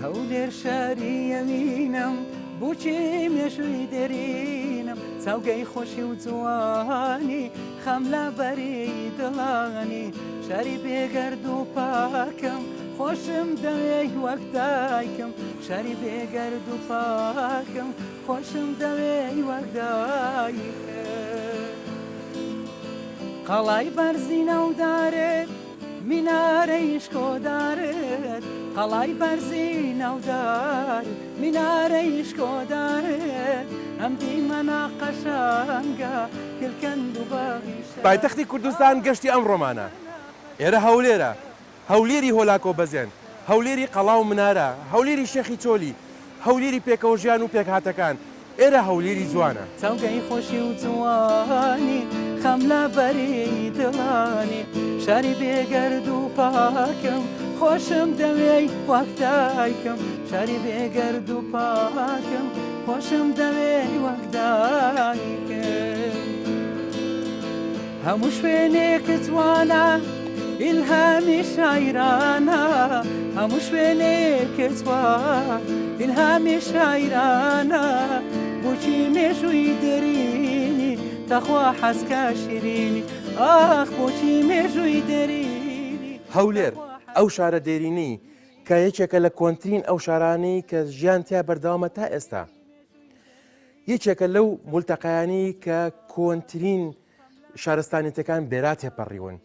هەولێر شاری یەمینم بۆچی مێژووی دەرینم چاوگەی خۆشی و جوانی خەم لە بەری دڵانی شاری بێگەرد و پاکم خۆشم دەوێ وەک دایکم شاری بێگەرد و پاکم خۆشم دەوێ وەک دایکم قەڵای بەرزی ناودارێت مینارەی شکۆدارت قەڵای بەرزی ناودار مینارەی شکۆدارت ئەم دیمەنا قەشەنگە گلکەند و باغیش پایتەختی کوردستان گەشتی ئەم ڕۆمانە ئێرە هەولێرە هەولێری هۆلاکۆ بەزێن هەولێری قەڵاو منارە هەولێری شێخی چۆلی هەولێری پێکەوە ژیان و پێکهاتەکان ئێرە هەولێری جوانە چاوگەی خۆشی و جوانی خەم لە بەری دڵانی شاری بێگەرد و پاکم خۆشم دەوێ وەک دایکم شاری بێگەرد و پاکم خۆشم دەوێ وەک دایکم هەموو شوێنێکت جوانە ئیلهامی شاعرانە هەموو شوێنێکت جوان ئیلهامی شاعرانە بۆچی مێژووی دەرینی تەخوا حەزکە شیرینی ئاخ بۆچی مێژووی دەرینی هەولێر ئەو شارە دێرینی کە یەکێکە لە کۆنترین ئەو شارانەی کە ژیان تیا بەردەوامە تا ئێستا یەکێکە لەو مولتەقەیانی کە کۆنترین شارستانیەتەکان بێرا تێپەڕیون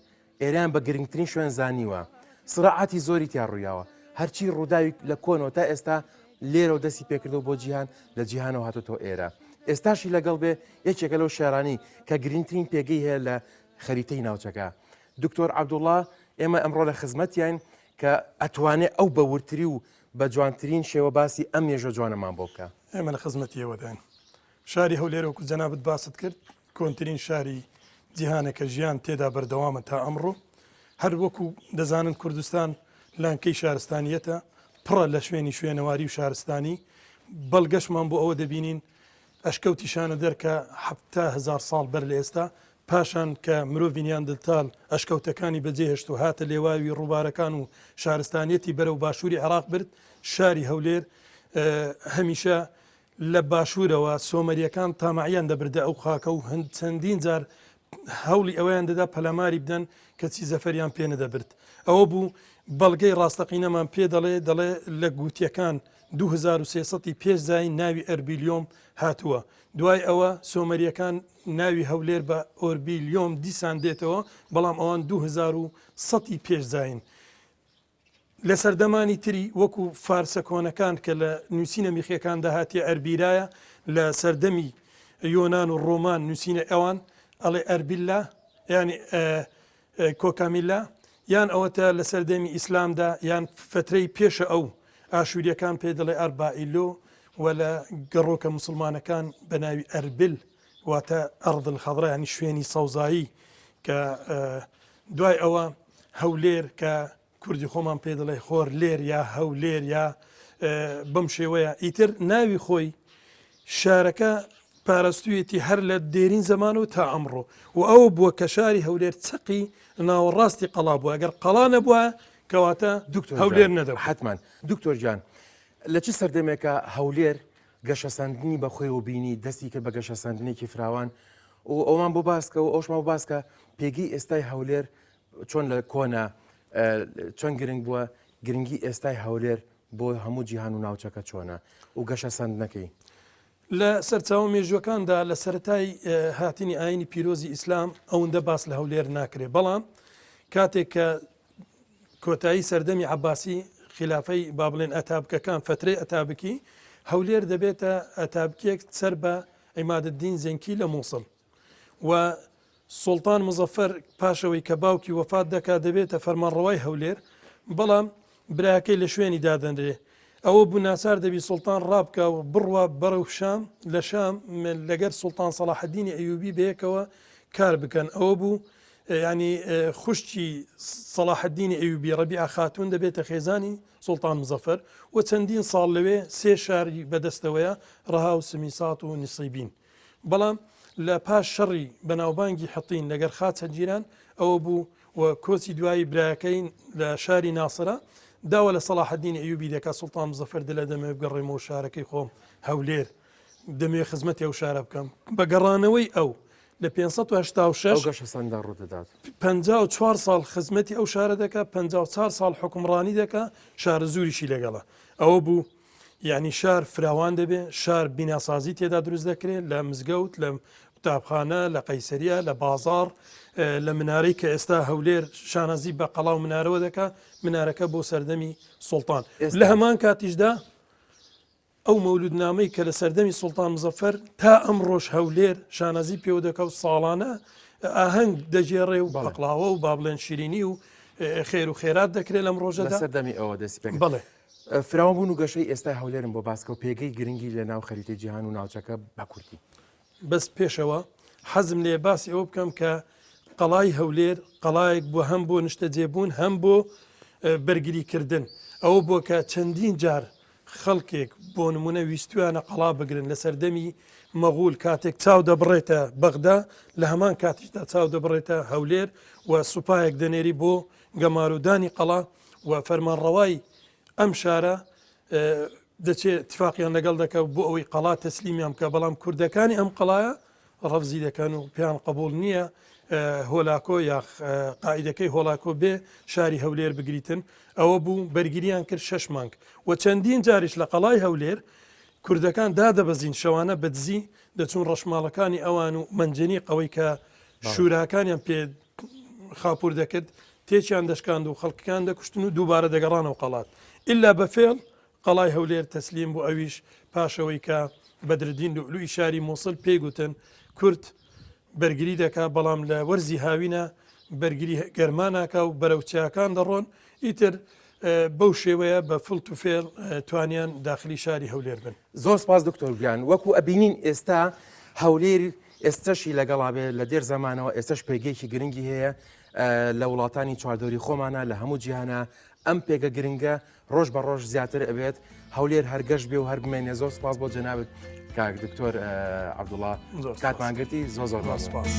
ئێران بە گرنگترین شوێن زانیوە سرعاتی زۆری تیا ڕوویاوە هەرچی ڕووداوی لە کۆنەوە تا ئێستا لێرە و دەستی پێکردەوە بۆ جیهان لە جیهانەوە هاتوتۆ ئێرە ئێستاشی لەگەڵ بێ یەکێکە لەو شارانی کە گرنگترین پێگەی هەیە لە خەریتەی ناوچەکە دکتۆر عەبدوڵڵا ئێمە ئەمڕۆ لە خزمەتیان کە ئەتوانێت ئەو بەورتری و بە جوانترین شێوە باسی ئەم مێژە جوانەمان بۆ بکە ئێمە لە خزمەتیەوەدان شاری هەولێر وەکو جەنابەت باست کرد کۆنترین شاری جیهانێکە ژیان تێدا بەردەوامە تا ئەمڕۆ هەر وەکو دەزانن کوردستان لانکەی شارستانیەتە پڕە لە شوێنی شوێنەواری و شارستانی بەڵگەشمان بۆ ئەوە دەبینین ئەشکەوتیشانە دەرکە 7,000 ساڵ بەر لە ئێستا پاشان کە مرۆڤینیان دڵتال ئەشکەوتەکانی بەجێهێشت و هاتە لێواوی ڕووبارەکان و شارستانیەتی بەرەو باشووری عێراق برد شاری هەولێر هەمیشە لە باشوورەوە سۆمەریەکان تاماعیان دەبردە ئەو خاکە و چەندین جار هەوڵی ئەویان دەدا پەلەماری بدەن کەچی زەفەریان پێ نەدەبرد ئەوە بوو بەڵگەی ڕاستەقینەمان پێ دەڵێ لە گوتیەکان 2300 پێش زای ناوی ئەربیلیۆم هاتووە دوای ئەوە سۆمەریەکان ناوی هەولێر بە ئۆربیلیۆم دیسان دێتەوە بەڵام ئەوان 2100 پێش زاین لە سەردەمانی تری وەکو فارسە کۆنەکان کە لە نووسینە میخیەکان داهاتیە ئەربیرایە لە سەردەمی یۆنان و ڕۆمان نووسینە ئەوان ئەڵێ ئەربیللا ینی کۆکامیلا یان ئەوەتە لە سەردەمی ئیسلامدا یان فترەی پێشە ئەو ئاشووریەکان پێ دەڵێ ئەربائیلۆ و لە گەڕۆکە مسلمانەکان بە ناوی ئەربل واتە ئەڕدل خەضرا ینی شوێنی سەوزایی کە دوای ئەوە هەولێر کە کوردی خۆمان پێ دەڵێ خۆر لێر یا هەولێر یا بەم شێوەیە ئیتر ناوی خۆی شارەکە پاراستویەتی هەر لە دێرین زەمانەوە تا ئەمڕۆ و ئەوە بووە کە شاری هەولێر چقی ناوەڕاستی قەڵا بووە ئەگەر قەڵا نەبووە کەواتە هەولێر نەدەبوو حتمان دکتۆر گیان لە چ سەردەمێکە هەولێر گەشەسەندنی بەخۆی و بینی دەستی کرد بە گەشەسەندنێکی فراوان و ئەومان بۆ باسکە و ئەوشمان بۆ باسکە پێگی ئێستای هەولێر چۆن لە کۆنا چۆن گرنگ بووە گرنگی ئێستای هەولێر بۆ هەموو جیهان و ناوچەکە چۆنە و گەشەسەندنەکەی لە سەرچاو مێژوەکاندا لە سەرەتای هاتنی ئاینی پیرۆزی ئیسلام ئەوەندە باس لە هەولێر ناکرێ بەڵام کاتێک کە کۆتایی سەردەمی عەباسی خلافەی با بڵێن ئەتابکەکان فترەی ئەتابکی هەولێر دەبێتە ئەتابکێک سەر بە عیمادەدین زەنکی لە مووسڵ و سوڵتان مزەفەر پاشەوەی کە باوکی وەفات دەکات دەبێتە فەرمانڕەوای هەولێر بەڵام براکەی لە شوێنی دادەنرێ ئەوە بوو ناچار دەبی سوڵتان ڕابکە و بڕوە بەرەو شام لە شام لەگەر سوڵتان سەلاحەدینی ئەیوبی بەیەکەوە کار بکەن ئەوە بوو ینی خوشتی سەلاحەدینی ئەیوبی ڕەبیع خاتون دەبێتە خێزانی سوڵتان مزەفەر و چەندین ساڵ لەوێ 3 شاری بەدەستەوەیە ڕەها و سمیسات و نسیبین بەڵام لە پاش شەڕی بەناوبانگی حەتین لەگەر خاچە جیران ئەوە بوو و کۆچی دوایی برایەکەی لە شاری ناسرە داوە لە سەلاحەدین ئەیوبی دەکات سوڵتان مزەفەر دلە دەمێ بگەڕێمەوە شارەکەی خۆم هەولێر دەمێ خزمەتی ئەو شارە بکەم بە گەڕانەوەی ئەو لە 586 ڕوودەدات 54 ساڵ خزمەتی ئەو شارە دەکات 54 ساڵ حکومڕانی دەکات شارە زوریشی لەگەڵە ئەوە بوو یعنی شار فراوان دەبێ شار بیناسازی تێدا دروست دەکرێت لە مزگەوت لە قوتابخانە لە قەیسەریە لە بازار لە منارەی کە ئێستا هەولێر شانەزی بە قەڵاو منارەوە دەکات منارەکە بۆ سەردەمی سوڵتان لە هەمان کاتیشدا ئەو مەولودنامەی کە لە سەردەمی سوڵتان مزەفەر تا ئەم ڕۆژ هەولێر شانەزی پێوە دەکەوت ساڵانە ئاهەنگ دەژێڕێ و بەقڵاوە و بابلێن شیرینی و خێر و خێرات دەکرێت لەم ڕۆژەدا سەردەمی ئەوە دەست بڵێ فراوان بوون و گەشەی ئێستا هەولێرم بۆ باسکە و پێگەی گرنگی لە ناو خەریتە جیهان و ناوچەکە بە کورتی بەس پێشەوە حەزم لێ باسی ئەوە بکەم کە قەڵای هەولێر قەڵایەک بۆ هەم بۆ نیشتە جێبوون هەم بۆ بەرگریکردن ئەوە بۆ کە چەندین جار خەڵکێک بۆ نمونە ویستویانە قەڵا بگرن لە سەردەمی مەغول کاتێک چاو دەبڕێتە بەغدا لە هەمان کاتیشدا چاو دەبڕێتە هەولێر و سوپایەک دەنێری بۆ گەمارودانی قەڵا و فەرمانڕەوای ئەم شارە دەچێت اتفاقیان لەگەڵ دەکەوت بۆ ئەوەی قەڵا تەسلیمیان بکە بەڵام کوردەکانی ئەم قەڵایە ڕەفزی دەکەن و پێیان قبول نییە هۆلاکۆ یا قائیدەکەی هۆلاکۆ بێ شاری هەولێر بگریتن ئەوە بوو بەرگریان کرد 6 مانگ و چەندین جاریش لە قەڵای هەولێر کوردەکان دادەبەزین شەوانە بەدزی دەچون ڕەشماڵەکانی ئەوان و منجنی قەوەی کە شوراکانیان پێ خاپور دەکرد تێکیان دەشکاند و خەڵکیان دەکوشتن و دووبارە دەگەڕانەوە قەڵات ئللا بەفێڵ قەڵای هەولێر تەسلیم بوو ئەویش پاشەوەی کە بەدرەدین لوئی شاری مووسڵ پێیگوتن کورد بەرگری دەکا بەڵام لە وەرزی هاوینە بەرگری گەرماناکە و بەرەوچیاکان دەڕۆن ئیتر بەو شێوەیە بە فڵت و فێڵ توانیان داخلی شاری هەولێر بن زۆر سپاس دکتۆر گیان وەکو ئەبینین ئێستا هەولێر ئێستاشی لەگەڵابێ لە دێر زمانەوە ئێستش پێگەیەکی گرنگی هەیە لە وڵاتانی چواردۆری خۆمانە لە هەموو جیهانە ئەم پێگە گرنگە ڕۆژ بە ڕۆژ زیاتر ئەبێت هەولێر هەرگەشت بێ و هەر بمێنێ زۆر سپاس بۆ جەنابەت کاک دکتۆر عەبدوڵڵا کاتمانگرتی زۆر زۆر سپاس.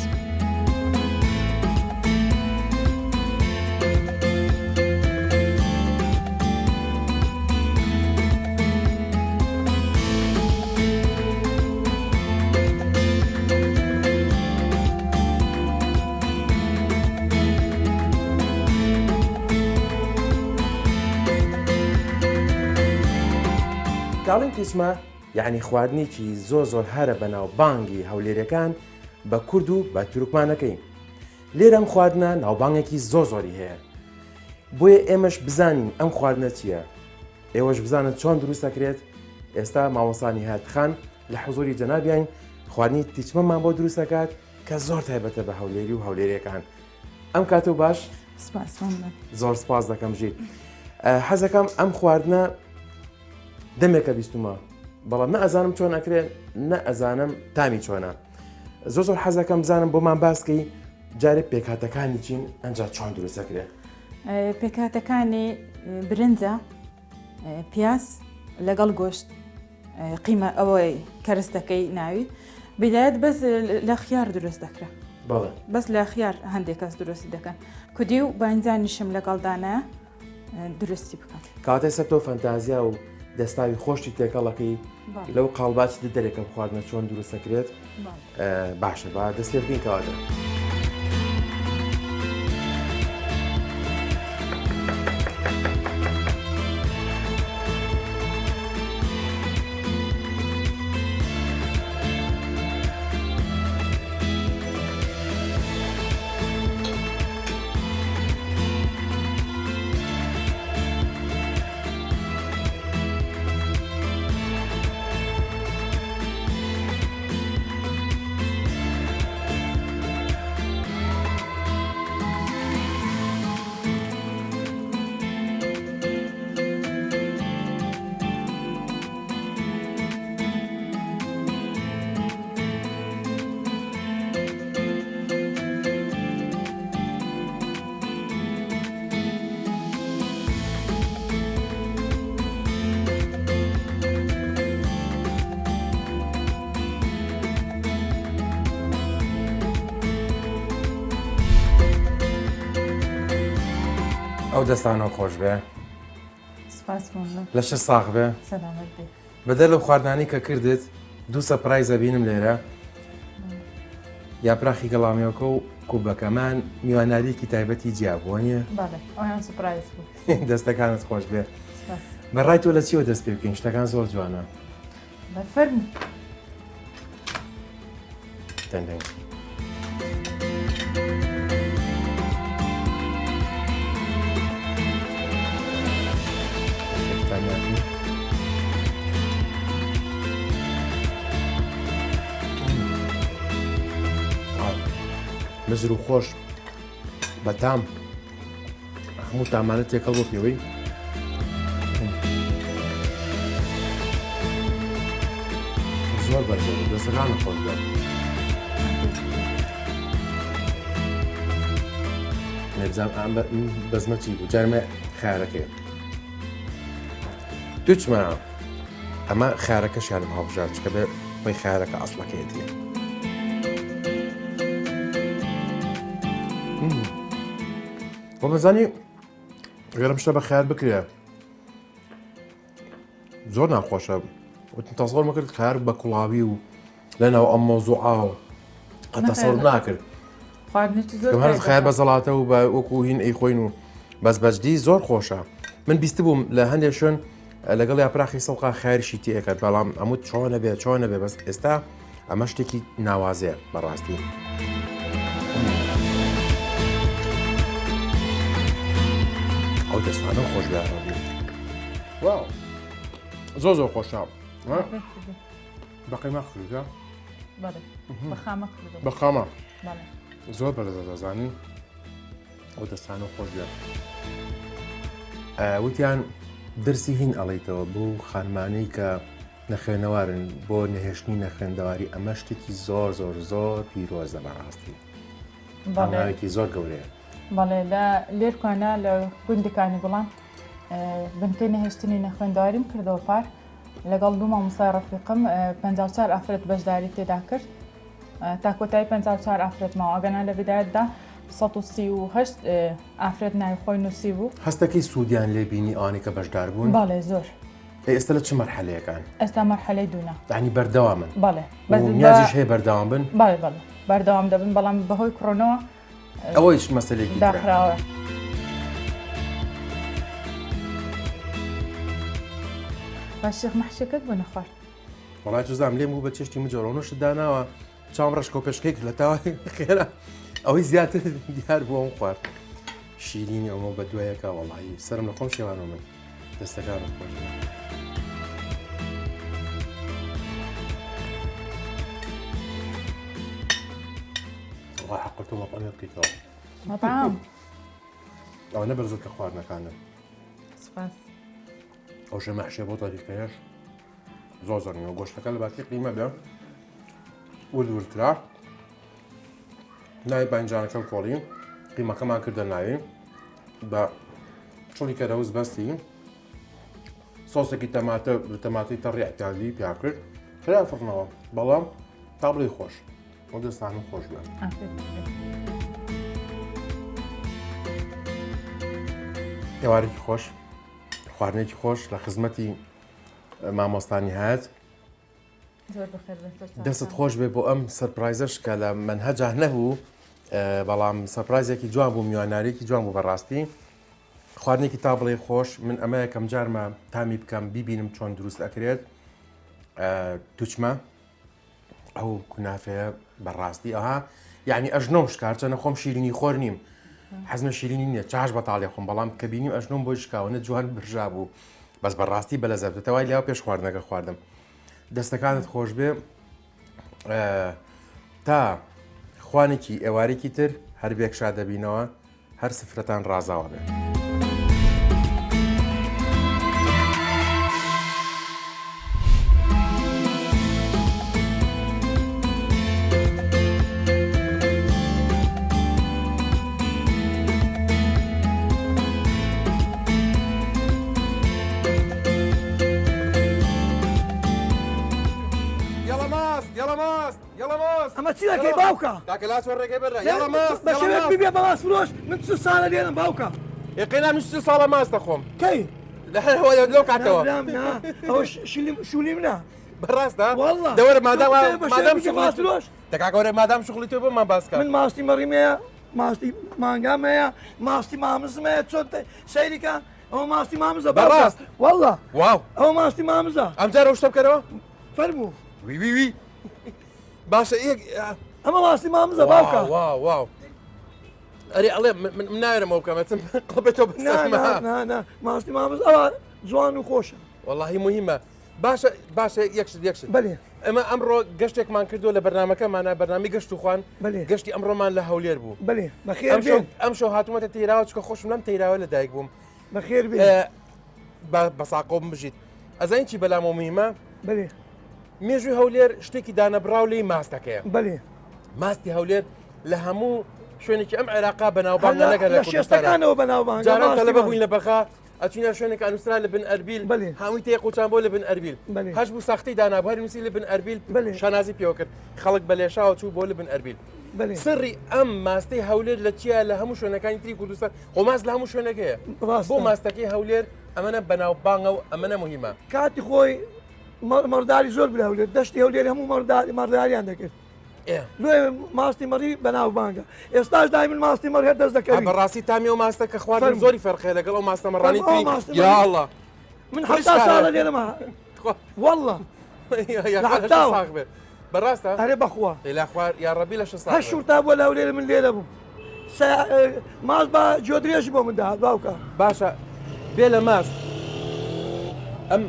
کاڵین تیسمە یعنی خواردنێکی زۆر زۆر هەرە بەناو بانگی هەولێرەکان بە کورد و بە تورکمانەکەی لێرە ئەم خواردنە ناوبانگێکی زۆر زۆری هەیە بۆیە ئێمەش بزانین ئەم خواردنە چییە ئێوەش بزانن چۆن دروست دەکرێت ئێستا مامۆستانی هاتخان لە حوزوری جەنابیان خواردنی تیچمەمان بۆ دروست دەکات کە زۆر تایبەتە بە هەولێری و هەولێریەکان ئەم کاتە و باش زۆر سپاس دەکەم ژیر حەزەکەم ئەم خواردنە دەمێکە بیستمە بەڵام نە ئەزانم چۆن ئەکرێت نە ئەزانم تامی چۆنە زۆر زۆر حەزەکەم بزانم بۆمان باسکەی جارێک پێکهاتەکانی چین ئەنجا چۆن دروست دەکرێت پێکهاتەکانی برنجە پیاس لەگەڵ گۆشت قیمە ئەوەی کەرستەکەی ناوی بدایەت بەس لە خیار دروست دەکرێت بەس لە خیار هەندێک کەس دروستی دەکەن کودی و بانجانیشم لەگەڵدانە درستی بکەم کاتێ سەرتۆ فەنتازیا و دەستاوی خۆشتی تێکەڵەکەی لەو قاڵباچ دەرێکە خواردنە چۆن دروست دەکرێت باشە با دەست پێ بکەین کەواتە ئەو دەستانەوە خۆش بێ سپاس بوون لە شە ساغ بێ سەلامەت بێ بەدەر لەو خواردنانی کە کردت دوو سەپرایزە بینم لێرە یاپراخی گەڵامیەوەکە و کوبەکەمان میواناریکی تایبەتی جیابووە نیە باڵێ ئەویان سوپرایز بوو دەستەکانت خۆش بێ سپاس بەڕای تۆ لە چیوە دەست پێ بکەین شتەکان زۆر جوانە بەفەرمی دەنگدەنگ مزر و خۆش بەتام هەموو تامانە تێکەڵ بۆ پێوەی زۆر بەرگەوە دەستەکانە خۆش بێت نەبزانم ئەم بەزمە چی بوو جارمە خارەکەی دوچمە ئەمە خارەکەشیانم هەڵبژار چکە بێ خۆی خارەکە ئەسڵەکەیەتیە بۆ بەزانی گەرم شتە بە خیار بکرێ زۆر ناخۆشە وتم تەسەوڕ مەکرد خیار بە کوڵاوی و لەناو ئەم مۆزوعا و تەسەوڕ ناکرد خواردنێکی زۆر هەر خیار بە زەڵاتە و بە وەکو هین ئەی خۆین و بەس بەجدی زۆر خۆشە من بیست بووم لە هەندێک شوێن لەگەڵ یاپراخی سەڵقا خیاریشی تێکرد بەڵام ئەموت چۆنە بێ چۆنە بێ بەس ئێستا ئەمە شتێکی ناوازەیە بەڕاستی ئەو دەستانە خۆش بێڕەبی واو زۆر زۆر خۆشە بەقیمە خوێگە باڵێ بەخامە کردو بەخامە باڵێ زۆر بەرەدە دەزانی ئەو دەستانە خۆش بێت وتیان دەرسی هین ئەڵێیتەوە بۆ خانمانەی کە نەخوێنەوارن بۆ نەهێشتنی نەخوێندەواری ئەمە شتێکی زۆر زۆر زۆر پیرۆزە بەڕاستی ئەماوێکی زۆر گەورەیە باڵێ لە لێرکوانە لە گوندەکانی گوڵان بنکەی نەهێشتنی نەخوێنداواریم کردەوە پار لەگەڵ دوو مامۆسای ڕەفیقم 54 ئافرەت بەشداری تێدا کرد تا کۆتایی 54 ئافرەت ماوە ئەگەنا لە بدایەتدا 138 ئافرەت ناوی خۆی نووسی بوو هەستەکەی سوودیان لێ بینی ئەوانەی کە بەشدار بوون باڵێ زۆر ئێستا لە چ مەرحەلەیەکان ئێستا مەرحەلەی دوونە دانی بەردەوامن باڵێ نیازیش هەیە بەردەوام بن باڵێ باڵێ بەردەوام دەبن بەڵام بەهۆی کڕۆنەوە ئەوەیش مەسەلێکی ترە. داخراوە باشێخ مەحشەکەت بۆ نەخوارد وڵای جوزام لێم بوو بە چێشتی مجۆڕۆنەشت داناوە چاوم ڕشکۆ پێشکەی لە تاوای خێرا ئەوەی زیاتر دیار بووە ئەم خوارد شیرینی ئەمە بە دوایەکە وەڵایی سرم لە خۆم شێوانەوە من دەستەکانم خۆش وڵای حەقت تۆ مەقەڵێ بکەیتەوە مەطعام ئەوە نەبەرزت کە خواردنەکانن سپاس ئەو ژە مەحشێ بۆ تاریخەیەش زۆر زۆرنەوە گۆشتەکە لە باتی قیمە بێ ولورترا ناوی بانجانەکە و کۆڵی قیمەکەمان کردە ناوی بە چڵی کەرەوز بەستی سۆسێکی تەماتی تەڕی ئەتیادی پیا کرد خرا فڕنەوە بەڵام تابڵی خۆش ئەو دەستانم خۆش بێت ئێوارێکی خۆش خواردنێکی خۆش لە خزمەتی مامۆستانی هات زۆر بەخێر دەستت خۆش بێ بۆ ئەم سەرپرایزەش کە لە منهەجا نەبوو بەڵام سەرپرایزێکی جوان بوو میوانارێکی جوان بوو بەڕاستی خواردنێکی تا بڵێ خۆش من ئەمە یەکەم جارمە تامی بکەم بیبینم چۆن دروست ئەکرێت توچمە ئەو کونافەیە بەڕاستی ئەها یعنی ئەژنۆم شکارچەنە خۆم شیرینی خۆر نیم حەزمە شیرینی نییە چاش بەتاڵێ خۆم بەڵام کە بینیم ئەژنۆم بۆی شکاوەنە جوان برژا بوو بەس بەڕاستی بە لەزەبێتەوەی لێەوە پێش خواردنەکە خواردم دەستەکانت خۆش بێ تا خوانێکی ئێوارێکی تر هەربێک شا دەبینەوە هەر سفرەتان ڕازاوە بێ ئەمە چی دەکەی باوکە؟ کاکەلاس وەڕێگەی بەرە یاڵە ماست بە شێوەیەک ببێ بە ماست فرۆش من چ ساڵە لێرم باوکە یقینا من 30 ساڵە ماست دەخۆم کەی لەو کاتەوە ئەوە شولی منە بەڕاستە والله دەوەرە مادام دەکاگەورە مادام شغلی تۆ بۆمان باسکە من ماستی مەڕیمەیە ماستی مانگامەیە ماستی مامزمەیە چۆن سەیریکە ئەوە ماستی مامزە بەڕاست والله واو ئەوە ماستی مامزە ئەمجار شتە بکەرەوە فەرموو وی باشە ئەمە ماستی مامزە باوکە واو ئەرێ ئەڵێ من ناوێرەمەوە بکەمەچم قڵبێتەوە نا ماستی مامز ئەوە جوان و خۆشە واللهی مهمە باشە یەکشت بەێ ئەمە ئەمڕۆ گەشتێکمان کردو لە بەرنمەکەمانە بەرنامی گەشت و خوان گەشتی ئەمڕۆمان لە هەولێر بوو بەێ بەخێر ئەم شەو هاتوومەتە تێراوە چکە خۆشم لەم تێراوە لە دایک بووم بەخێر بەساقۆم بژیت ئەزانین چی بەلامەوە مهمە بەێ مێژووی هەولێر شتێکی دانەبراو لی ماستەکەیە بەێ ماستی هەولێر لە هەموو شوێنێکی ئەم عێراقا بەناوبانگ نەگەر لە شێستەکانەوە بەناوبانگ جاران تەلەبە بووین لە بەخا ئەچینە شوێنێک ئەنووسرا لە بن ئەربیل هەمووی تێ قوچان بۆ لە بن ئەربیل هەش بوو ساختی دانابواری نووسی لە بن ئەربیل شانازی پێوە کرد خەڵک بە لێشاوە چوو بۆ لە بن ئەربیل سڕی ئەم ماستی هەولێر لە چیە لە هەموو شوێنەکانی تری کوردستان خۆماز لە هەموو شوێنەکەیە بۆ ماستەکەی هەولێر ئەمەنە بەناوبانگە و ئەمەنە مهمە کاتی خۆی مەرداری زۆر بلا هەولێر دەشتی هەولێر هەموو مەرداریان دەکرد لێ ماستی مەڕی بەناوبانگە ئێستاش دای من ماستی مەڕ هێر دەست دەکەم بەڕاستی تامی و ماستە کە خواردن زۆری فەرقەیە لەگەڵ ئەو ماستە مەڕانی یاڵڵا من حتا ساڵە لێرەمە والله بەڕاستە هەرێ بەخوا لا خوار یا ڕەبی لە 6 هەشت تا بۆ لە هەولێر من لێرە بووم ماست بە جۆدرێژ بۆ من داهات باوکە باشە بێ لە ماست ئەم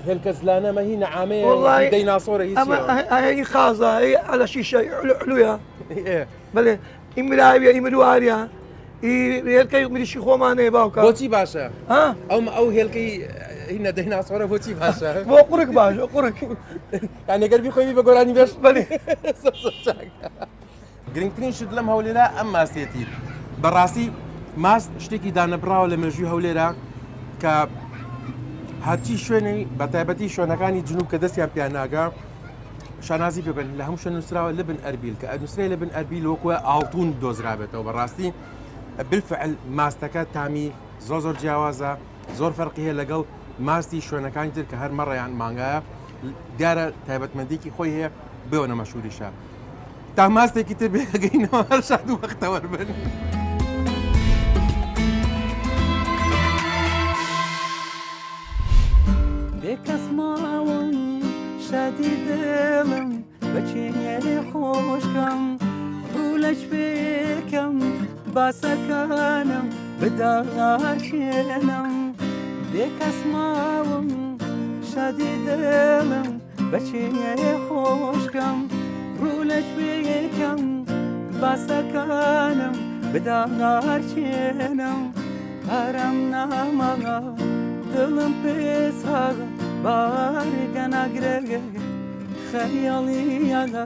هێلکە زلانەمە هی نەعامەیە دەیناسۆرە هی خازە على شیشە علویە بەێ ئیمراویە ئیمروواریە هێلکەی مریشی خۆمانەیە باوکە بۆچی باشە ئەو هێلکەی هینە دەیناسۆرە بۆچی باشە بۆ قورک باش قورک یانەگەر بیخۆی بە گۆرانی بێش بەێ گرنگترین شت لەم هەولێرە ئەم ماستێتی بەڕاستی ماست شتێکی دانەبراوە لە مێژووی هەولێرە کە هەرچی شوێنی بە تایبەتی شوێنەکانی جنوب کە دەستیان پیان ناگا شانازی پێبن لە هەموو شوێن نووسراوە لە بن ئەربیل کە ئەنووسێ لە بن ئەربیل وەکوە ئاڵتون دۆزرابێتەوە بەڕاستی بالفعل ماستەکە تامی زۆر جیاوازە زۆر فەرقی هەیە لەگەڵ ماستی شوێنەکانی تر کە هەر مەڕێیان مانگایە دیارە تایبەتمەندێکی خۆی هەیە بێوەنە مەشهوریشە تا ماستێکی تر بێگەینەوە هەر شاد وەختەوە بن. بێکەس ماوەم شادی دڵم بەچێنێ خۆشکەم ڕوو لە شوێکەم باسەکانم بداهێنم بێکەس ماوەم شادی دڵم بەچێنێ خۆشکەم ڕوو لە شوێکەم باسەکانم بداهێنم هەرم نامەڵە دڵم پێساغ بارێکە ناگرێ خەیاڵیەگە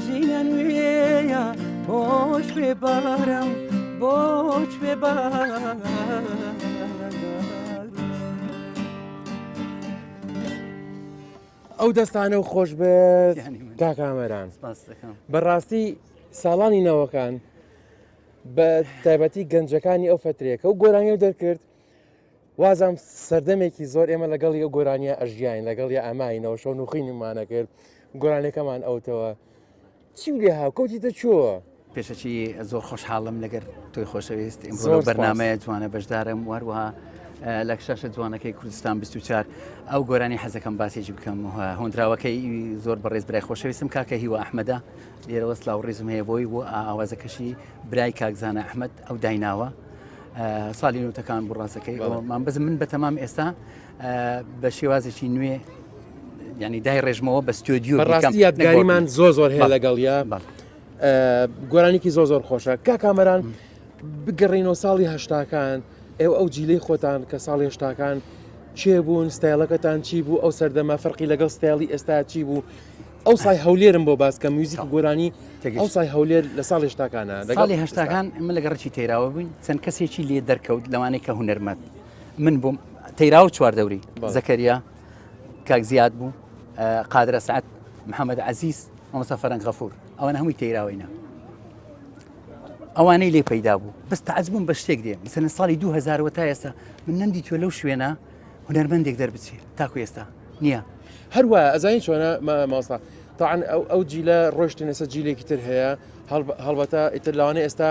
ژینە نوێیە بۆش پێ بارم بۆچ پێ بار ئەو دەستانە و خۆش بێت تا کامەران بەڕاستی ساڵانی نەوەکان بە تایبەتی گەنجەکانی ئەو فترێکە و گۆرانی و دەرکرد وازم سەردەمێکی زۆر ئێمە لەگەڵ ئەو گۆرانیە ئەژیان لەگەڵ یا ئەماینەوە شەو نوخینیمانە کرد گۆرانەکەمان ئەوتەوە چی لێ هاوکەوتیتە چووە پێشەچی زۆر خۆشحاڵم لەگەر تۆی خۆشەویست ئەمڕۆ بەرنامەیە جوانە بەشدارم وەروەها لە شاشە جوانەکەی کوردستان 24 ئەو گۆرانی حەزەکەم باسێکی بکەم هۆندراوەکەی زۆر بەڕێز برای خۆشەویستم کاکە هیوە ئەحمەدا لێرەوە سلااو ڕێزم هەیە بۆی بۆ ئاوازەکەشی برای کاکزانە ئەحمەد ئەو دایناوە ساڵی نوتەکان بڕاستەکەی ئەومان بزم من بە تەمام ئێستا بە شێوازێکی نوێ ینی دای ڕێژمەوە بە ستۆدیۆ بەڕاستی یادگاریمان زۆر هەیە لەگەڵیا گۆرانێکی زۆر خۆشە کا کامەران بگەڕینەوە ساڵی هەشتاکان ئەو جیلەی خۆتان کە ساڵی هەشتاکان چێ بوون ستایلەکەتان چی بوو ئەو سەردەما فەرقی لەگەڵ ستایلی ئێستا چی بوو ئەو سای هەولێرم بۆ باسکە میوزیک گۆرانی ئەو سای هەولێر لە ساڵی هەشتاکانە ساڵی هەشتاکان ئمە لە گەڕکی تێراوە بووین چەند کەسێکی لێ دەرکەوت لەوانەیە کە هونەرمەند من بووم تەیراوە چواردەوری زەکەریا کاک زیاد بوو قادرە سعەد محەممەد عەزیز مامۆستا فەرەنگ غەفوور ئەوانە هەمووی تەیراوەینە ئەوانەی لێ پەیدا بوو بەس تەعەجبووم بە شتێک دێ مثلەن ساڵی 2000 تا ئێستا من نەمدیتوە لەو شوێنە هونەرمەندێک دەربچێت تاکو ئێستا نییە. هەروە ئەزانین چۆنە ماستا تاعاان ئەو جیلە ڕۆشتن ئێستا جیلێکی تر هەیە هەڵبەتە ئیتر لەوانەیە ئێستا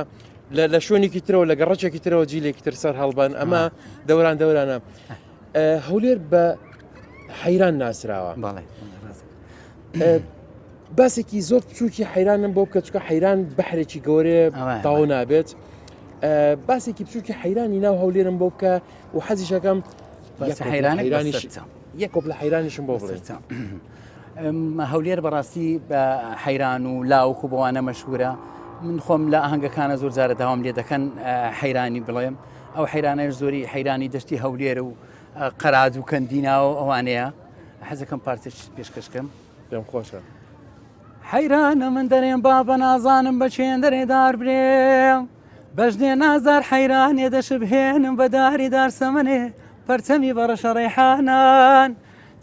لە شوێنێکی ترەوە لە گەڕەچێکی ترەوە جیلێکی تر سەر هەڵبەن ئەمە دەورانە هەولێر بە حەیران ناسراوە باسێکی زۆر بچووکی حەیرانم بۆ بکە چکە حەیران بەحرێکی گەورێ تاو نابێت باسێکی بچووکی حەیرانی ناو هەولێرم بۆ بکە و حەزیشەکەم یەک کۆپ لە حەیرانیشم بۆ بڵێ هەولێر بەڕاستی بە حەیران و لاوکو بەوانە مەشهورە من خۆم لە ئاهەنگەکانە زۆر جارە داوام لێ دەکەن حەیرانی بڵێم ئەو حەیرانەش زۆری حەیرانی دەشتی هەولێر و قەراد و کەندینا و ئەوانەیە حەزەکەم پارتێک پێشکەشکەم پێم خۆشە حەیرانە من دەرێن با بە نازانم بە چێن دەرێدار برێم بەژنێ نازار حەیرانێ دەشبهێنم بە داری دارسەمەنێ پەرچەمی بەڕەشە ڕێحانان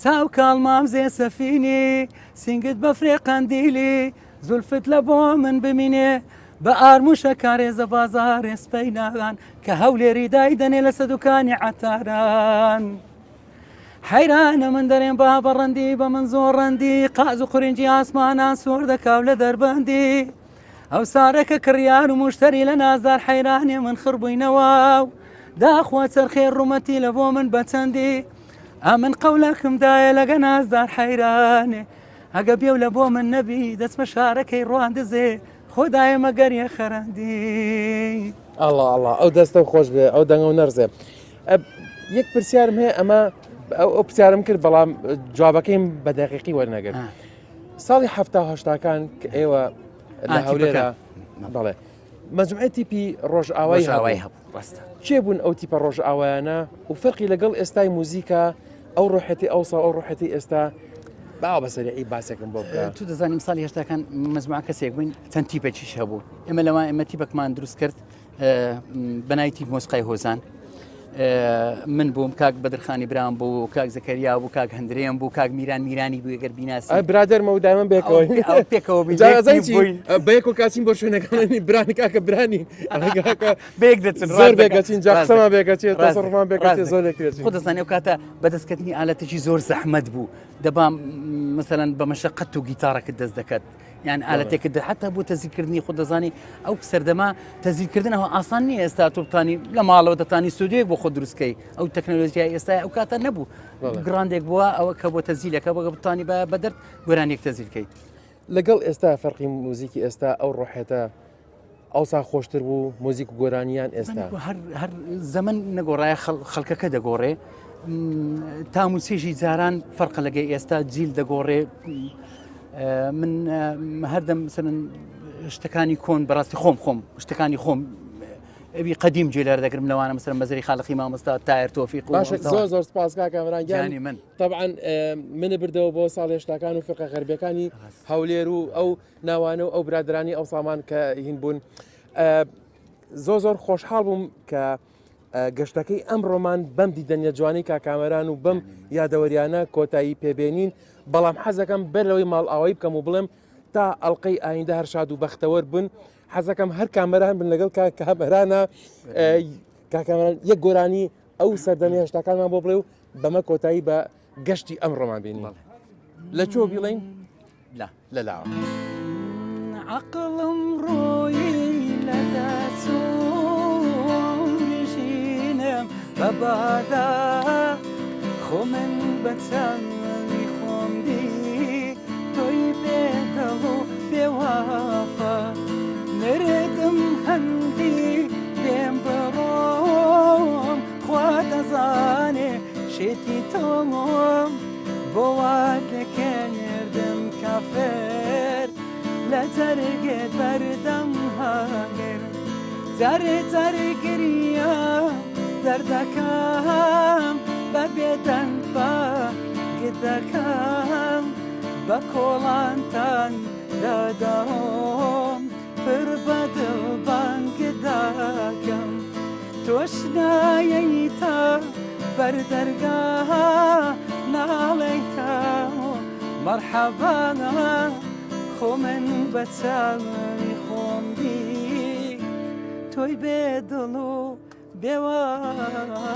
چاو کاڵمام زێ سەفینی سینگت بە فرێ قەندیلی زولفت لە بۆ من بمینێ بە ئارموشە کارێزە بازارێ سپەی ناوان کە هەولێری دای دەنێ لە سەدوکانی عەتاران حەیرانە من دەرێن با بە ڕەندی بە من زۆر ڕەندی قاز و قورنجی ئاسمانان سوور دەکاو لە دەربەندی ئەو سارەکە کڕیار و موشتەری لە نازدار حەیرانێ من خڕبووینەوە داخوا چەرخێ ڕوومەتی لە بۆ من بەچەندی ئەمن قەولەکمدایە لەگە نازدار حەیرانێ ئەگە بێو لە بۆ من نەبی دەچمە شارەکەی ڕواندزێ خۆدایە مەگەریە خەرەندی ئەڵڵ ئەو دەستە خۆش بێ ئەو دەنگە و نەرزێ یەک پرسیارم هەیە ئەمە ئەو پرسیارم کرد بەڵام جوابەکەیم بە دەقیقی وەرنەگرت ساڵی هەفتاکان کە ئێوە لە هەولێرە بەڵێ مەجموعەی تیپی ڕۆژئاوای هەبوو چێ بوون ئەو تیپە ڕۆژئاوایانە و فەرقی لەگەڵ ئێستای موزیکە ئەو ڕۆحەتی ئەوسا ئەو ڕۆحەتی ئێستا باو بەسەریعی باسێکم بۆ بکە تو دەزانیم ساڵی هێشتاکان مەجموعە کەسێک بووین چەند تیپێکیش هەبوو ئێمە لەوان ئێمە تیپەکمان دروست کرد بەنای تیپ مۆسیقای هۆزان من بووم کاک بەدرخانی برام بوو کاک زەکەریا بوو کاک هەندرێم بوو کاک میرانی بوو ئەگەر بیناسی برادەرمە و دامن پێکەوە بەیەک و کاچین بۆ شوێنەکانی برانی کاکە برانی بێک دەچن زۆر بێگەچین جاقسەما بێگەچێت تەسەڕفمان بێگەچێت زۆر لێکرێت خۆ دەزانێ و کاتە بەدەستکردنی ئالەتێکی زۆر زەحمەت بوو دەبام مەسەلەن بە مەشەقەت و گیتارەکەت دەست دەکات یان ئالەتێکت حتا بۆ تەزیرکردنی خۆ دەزانی ئەو سەردەما تەزیرکردنەوە ئاسان نییە ئێستا تۆ بتانی لە ماڵەوە دەتانی سودێک بۆ خۆ دروستکەی ئەو تەکنۆلۆژیای ئێستا ئەو کاتە نەبوو گرانێک بووە ئەوە کە بۆ تەزیلەکە بۆگە بتانی بە دەرد گۆرانێک تەزیرکەی لەگەڵ ئێستا فەرقی موزیکی ئێستا ئەو ڕۆحێتە ئەوسا خۆشتر بوو موزیک و گۆرانیان ئێستا هەر زەمن نەگۆڕایە خەڵکەکە دەگۆڕێ تاموسێژی جاران فەرقە لەگەی ئێستا جیل دەگۆڕێ من هەردەم سەرن شتەکانی کۆن بەڕاستی خۆم شتەکانی خۆم ئەوی قەدیم جێلەر دەگرم لەوانە مەسەرن مەزەری خاڵقی مامۆستا تایر تۆفیق زۆر سپاس کاکەمرانگیانی من طبعاً منە بردەوە بۆ ساڵ هێشتاکان و فقە غەربیەکانی هەولێر و ئەو ناوانە و ئەو برادرانی ئەو سامان کە هین بوون زۆر خۆشحاڵ بووم کە گەشتەکەی ئەمڕۆمان بەم دیدەنیە جوانی کاکامەران و بەم یادەوەریانە کۆتایی پێبێنین بەڵام حەزەکەم بەرەوەی ماڵ ئاوایی بکەم و بڵێم تا ئەڵلقەی ئایندە هەر شاد و بەختەوەر بن حەزەکەم هەر کامەران بن لەگەڵ کامەرانە کاکامەران یەک گۆرانی ئەو سەردەمی هێشتاکانمان بۆ بڵێ و بەمە کۆتایی بە گەشتی ئەمڕۆمان بینی لە چۆ بڵین لە لاوە عقلم ڕۆیی لەداسۆژینم بەبادا خۆ من بەچەمی خۆمدی تۆی بێدەڵ و بێوافە نردم هەندی پێم بڕۆم خوا دەزانێ شێتی تۆم بۆ وا دەکەنێردم کافر لە جەرگێت بەردەم هاگر جەرگریە دەردەکەم بە بێدەنگ بە گدەکەم بە کۆڵانتان دەدەڕۆم پر بەدڵ بانگداکەم تۆش نایەیتە بەردەرگا ناڵێکە مەرحەبانە خۆ من بە چاوی خۆمدی تۆی بێدڵ و بێوانە